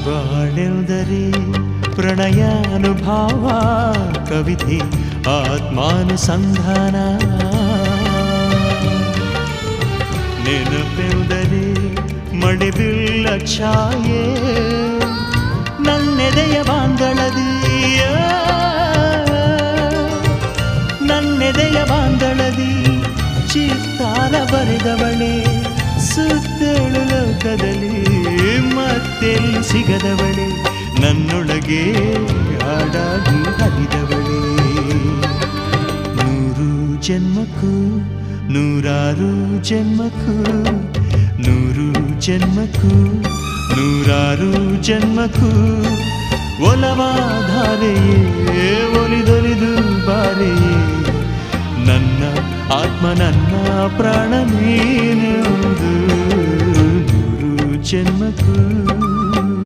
ಬಾಳೆಲ್ದರೆ ಪ್ರಣಯಾನುಭಾವ ಕವಿತೆ ಆತ್ಮಾನುಸಂಧಾನ ನೆನಪೆಂದರೆ ಮಡಿಬಿಲ್ಲ ಛಾಯೆ ನನ್ನೆದೆಯ ಬಾಂದಳದಿಯ ನನ್ನೆದೆಯ ಬಾಂದಳದಿ ಚಿತ್ತಾರ ಬರೆದವಳೆ ಸುತ್ತೇಳು ಲೋಕದಲ್ಲಿ ಮತ್ತೆಲ್ಲಿ ಸಿಗದವಳೆ ನನ್ನೊಳಗೆ ಹಾಡಾಗಿ ಹರಿದವಳೆ ನೂರು ಜನ್ಮಕ್ಕೂ ನೂರಾರು ಜನ್ಮಕ್ಕೂ ನೂರು ಜನ್ಮಕ್ಕೂ ನೂರಾರು ಜನ್ಮಕ್ಕೂ ಒಲವಾಧಾರೆಯೇ ಒಲಿದೊಲಿದು ಬಾರೆಯೇ ನನ್ನ ಆತ್ಮ ನನ್ನ ಪ್ರಾಣ ನೀನೆಂದು ನೂರು ಜನ್ಮಕ್ಕೂ